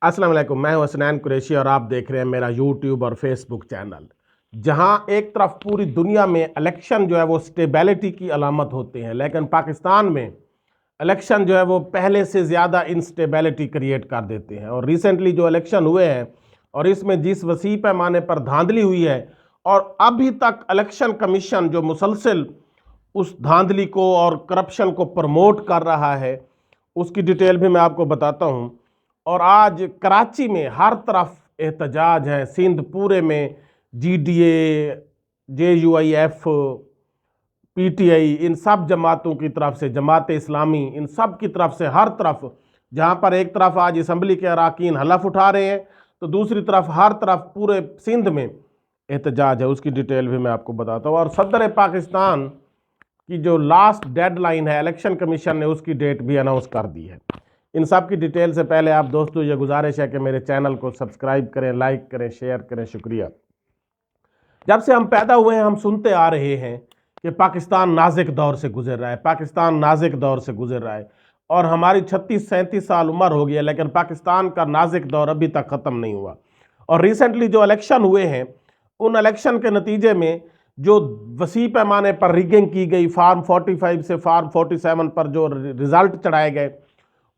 अस्सलाम वालेकुम, मैं हूं हसनैन कुरैशी और आप देख रहे हैं मेरा यूट्यूब और फेसबुक चैनल। जहां एक तरफ पूरी दुनिया में इलेक्शन जो है वो स्टेबिलिटी की अलामत होते हैं, लेकिन पाकिस्तान में इलेक्शन जो है वो पहले से ज़्यादा इंस्टेबिलिटी क्रिएट कर देते हैं। और रिसेंटली जो इलेक्शन हुए हैं और इसमें जिस वसी पैमाने पर धांधली हुई है, और अभी तक इलेक्शन कमीशन जो मुसलसल उस धांधली को और करप्शन को प्रमोट कर रहा है, उसकी डिटेल भी मैं आपको बताता हूं। और आज कराची में हर तरफ एहतजाज है, सिंध पूरे में GDA, JUIF, PTI, इन सब जमातों की तरफ से, जमात इस्लामी, इन सब की तरफ से हर तरफ, जहां पर एक तरफ आज असम्बली के अरकान हलफ उठा रहे हैं तो दूसरी तरफ हर तरफ पूरे सिंध में एहतजाज है। उसकी डिटेल भी मैं आपको बताता हूँ। और सदर पाकिस्तान की जो लास्ट डेडलाइन है इलेक्शन कमीशन ने उसकी डेट भी अनाउंस कर दी है। इन सब की डिटेल से पहले आप दोस्तों ये गुजारिश है कि मेरे चैनल को सब्सक्राइब करें, लाइक करें, शेयर करें। शुक्रिया। जब से हम पैदा हुए हैं हम सुनते आ रहे हैं कि पाकिस्तान नाजुक दौर से गुजर रहा है, पाकिस्तान नाजुक दौर से गुजर रहा है। और हमारी 36-37 साल उम्र हो गई है, लेकिन पाकिस्तान का नाजुक दौर अभी तक ख़त्म नहीं हुआ। और रिसेंटली जो इलेक्शन हुए हैं, उन इलेक्शन के नतीजे में जो वसी पैमाने पर रिगिंग की गई, फार्म 45 से फार्म 47 पर जो रिजल्ट चढ़ाए गए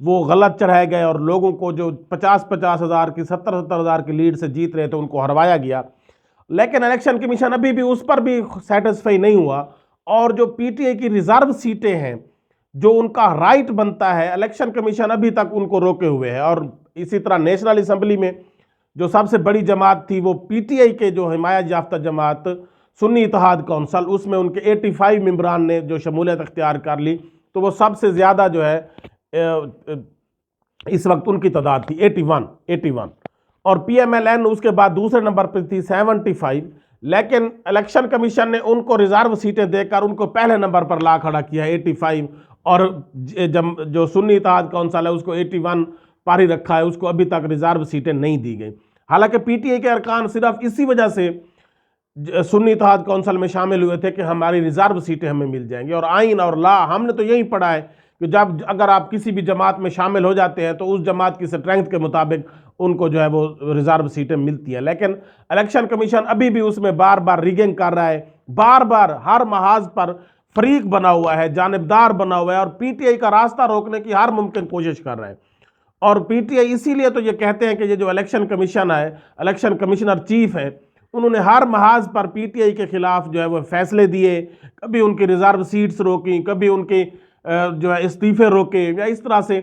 वो गलत चढ़ाए गए, और लोगों को जो 50-50 हज़ार की, 70-70 हज़ार की लीड से जीत रहे थे उनको हरवाया गया। लेकिन इलेक्शन कमीशन अभी भी उस पर भी सेटिस्फाई नहीं हुआ। और जो PTI की रिजर्व सीटें हैं, जो उनका राइट बनता है, इलेक्शन कमीशन अभी तक उनको रोके हुए है। और इसी तरह नेशनल असम्बली में जो सबसे बड़ी जमात थी वो PTI के जो हिमायत याफ्ता जमात सुन्नी इत्तेहाद कौंसल, उसमें उनके 85 मेंबरान ने जो शमूलियत अख्तियार कर ली, तो वो सबसे ज़्यादा जो है इस वक्त उनकी तादाद थी 81। और PMLN उसके बाद दूसरे नंबर पर थी 75। लेकिन इलेक्शन कमीशन ने उनको रिजर्व सीटें देकर उनको पहले नंबर पर ला खड़ा किया 85। और जो सुन्नी इत्तेहाद कौंसल है उसको 81 पर ही रखा है, उसको अभी तक रिजर्व सीटें नहीं दी गई। हालांकि PTI के अरकान सिर्फ इसी वजह से सुन्नी इत्तेहाद कौंसल में शामिल हुए थे कि हमारी रिजर्व सीटें हमें मिल जाएंगी। और आइन और ला हमने तो यही पढ़ा है कि जब अगर आप किसी भी जमात में शामिल हो जाते हैं तो उस जमात की स्ट्रेंथ के मुताबिक उनको जो है वो रिजर्व सीटें मिलती हैं। लेकिन इलेक्शन कमीशन अभी भी उसमें बार बार रिगिंग कर रहा है, बार बार हर महाज पर फरीक बना हुआ है, जानिबदार बना हुआ है, और PTI का रास्ता रोकने की हर मुमकिन कोशिश कर रहा है। और PTI इसीलिए तो ये कहते हैं कि ये जो इलेक्शन कमीशन है, इलेक्शन कमिश्नर चीफ है, उन्होंने हर महाज पर PTI के खिलाफ जो है वो फैसले दिए, कभी उनकी रिजर्व सीट्स रोकी, कभी उनके जो है इस्तीफे रोके, या इस तरह से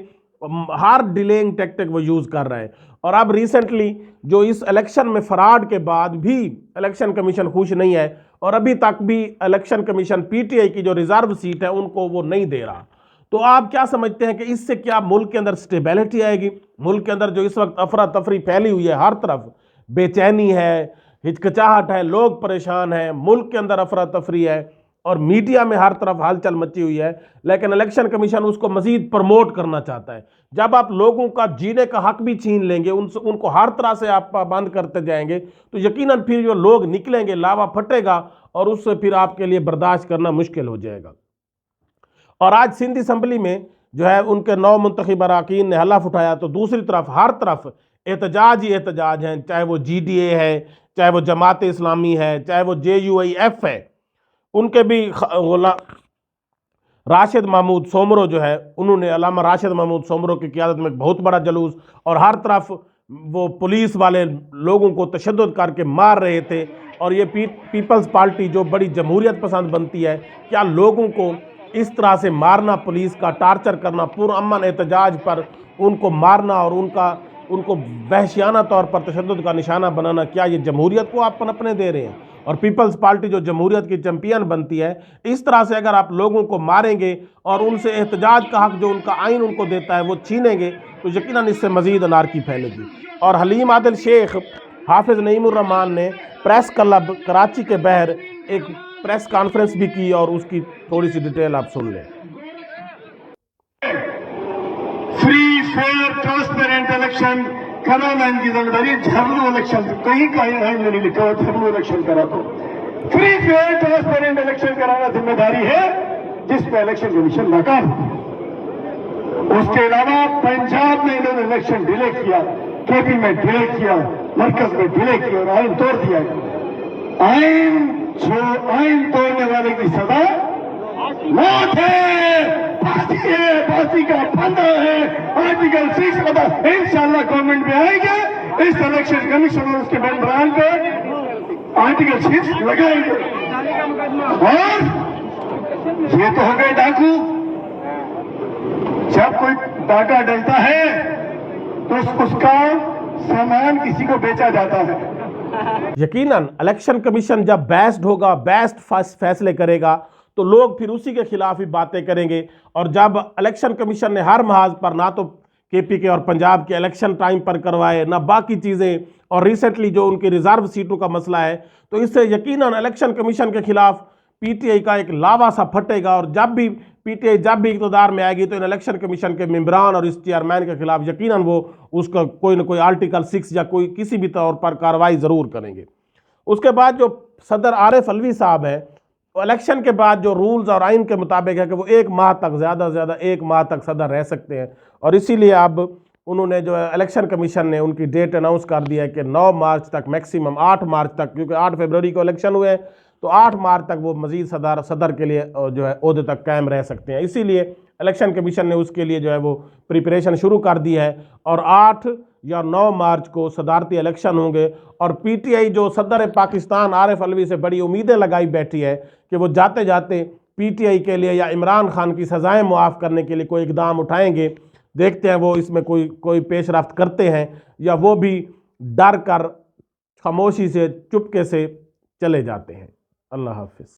हर डिलेइंग टैक्टिक वो यूज़ कर रहा है। और अब रिसेंटली जो इस इलेक्शन में फ्रॉड के बाद भी इलेक्शन कमीशन खुश नहीं है, और अभी तक भी इलेक्शन कमीशन PTI की जो रिजर्व सीट है उनको वो नहीं दे रहा। तो आप क्या समझते हैं कि इससे क्या मुल्क के अंदर स्टेबिलिटी आएगी? मुल्क के अंदर जो इस वक्त अफरा तफरी फैली हुई है, हर तरफ बेचैनी है, हिचकिचाहट है, लोग परेशान हैं, मुल्क के अंदर अफरा तफरी है, और मीडिया में हर तरफ हलचल मची हुई है, लेकिन इलेक्शन कमीशन उसको मजीद प्रमोट करना चाहता है। जब आप लोगों का जीने का हक भी छीन लेंगे, उनको हर तरह से आप पाबंद करते जाएंगे, तो यकीनन फिर जो लोग निकलेंगे, लावा फटेगा, और उससे फिर आपके लिए बर्दाश्त करना मुश्किल हो जाएगा। और आज सिंध असम्बली में जो है उनके 9 मुंतखब अरकान ने हलफ उठाया, तो दूसरी तरफ हर तरफ एहतजाज ही एहतजाज हैं, चाहे वो GDA है, चाहे वो जमात इस्लामी है, चाहे वो JUIF है। उनके भी राशिद महमूद सोमरो जो है, उन्होंने अल्लामा राशिद महमूद सोमरो की क़यादत में बहुत बड़ा जुलूस, और हर तरफ वो पुलिस वाले लोगों को तशद्दुद करके मार रहे थे। और ये पीपल्स पार्टी जो बड़ी जमहूरियत पसंद बनती है, क्या लोगों को इस तरह से मारना, पुलिस का टार्चर करना, पुरअमन एहतजाज पर उनको मारना और उनको वहशियाना तौर पर तशद्दुद का निशाना बनाना, क्या ये जमहूरियत को आप पनपने दे रहे हैं? और पीपल्स पार्टी जो जमहूरियत की चैंपियन बनती है, इस तरह से अगर आप लोगों को मारेंगे और उनसे एहतजाज का हक जो उनका आइन उनको देता है वो छीनेंगे, तो यकीनन इससे मजीद अनारकी फैलेगी। और हलीम आदिल शेख, हाफिज नईमुर रहमान ने प्रेस क्लब कराची के बाहर एक प्रेस कॉन्फ्रेंस भी की, और उसकी थोड़ी सी डिटेल आप सुन लें। फ्री फेयर ट्रांसपेरेंट इलेक्शन कराना इनकी जिम्मेदारी। झरलू इलेक्शन कहीं आइन में नहीं लिखा हुआ झरलू इलेक्शन करा, तो फ्री फेयर ट्रांसपेरेंट इलेक्शन कराना जिम्मेदारी है जिस पर इलेक्शन कमीशन नाकाम। उसके अलावा पंजाब में इन्होंने इलेक्शन डिले किया, केपी में डिले किया, मरकज में डिले किया और आइन तोड़ दिया। आइन तोड़ने वाले की सजा मौत है, फांसी का फंदा है। आर्टिकल 6 पता इंशाल्लाह गवर्नमेंट में आएगा, इस इलेक्शन कमीशन और उसके मेंबरान पे आर्टिकल 6 लगाएंगे। और ये तो हो गए डाकू। जब कोई डाका डलता है तो उसका सामान किसी को बेचा जाता है। यकीनन इलेक्शन कमीशन जब बेस्ट होगा, बेस्ट फैसले करेगा, तो लोग फिर उसी के खिलाफ ही बातें करेंगे। और जब इलेक्शन कमीशन ने हर महाज पर ना तो केपी के और पंजाब के इलेक्शन टाइम पर करवाए, ना बाकी चीज़ें, और रिसेंटली जो उनकी रिजर्व सीटों का मसला है, तो इससे यकीनन इलेक्शन कमीशन के खिलाफ पीटीआई का एक लावा सा फटेगा। और जब भी पीटीआई जब भी इक़्तिदार में आएगी तो इन इलेक्शन कमीशन के मेंबरान और इस चेयरमैन के खिलाफ यकीनन वो उसका कोई ना कोई आर्टिकल 6 या कोई किसी भी तौर पर कार्रवाई ज़रूर करेंगे। उसके बाद जो सदर आरिफ अलवी साहब है, इलेक्शन के बाद जो रूल्स और आइन के मुताबिक है कि वो 1 माह तक, ज़्यादा से ज़्यादा 1 माह तक सदर रह सकते हैं। और इसीलिए अब उन्होंने जो है इलेक्शन कमीशन ने उनकी डेट अनाउंस कर दिया है कि 9 मार्च तक, मैक्सिमम 8 मार्च तक, क्योंकि 8 फरवरी को इलेक्शन हुए हैं, तो 8 मार्च तक वो मजीद सदर के लिए जो है ओहदे तक कायम रह सकते हैं। इसीलिए इलेक्शन कमीशन ने उसके लिए जो है वो प्रिपरेशन शुरू कर दी है। और 8 या 9 मार्च को सदारती इलेक्शन होंगे। और पीटीआई जो सदर पाकिस्तान आरिफ अलवी से बड़ी उम्मीदें लगाई बैठी है कि वो जाते जाते पीटीआई के लिए या इमरान खान की सज़ाएं मुआफ़ करने के लिए कोई इकदाम उठाएंगे। देखते हैं वो इसमें कोई पेशरफ्त करते हैं या वो भी डर कर खामोशी से, चुपके से चले जाते हैं। अल्लाह हाफिज़।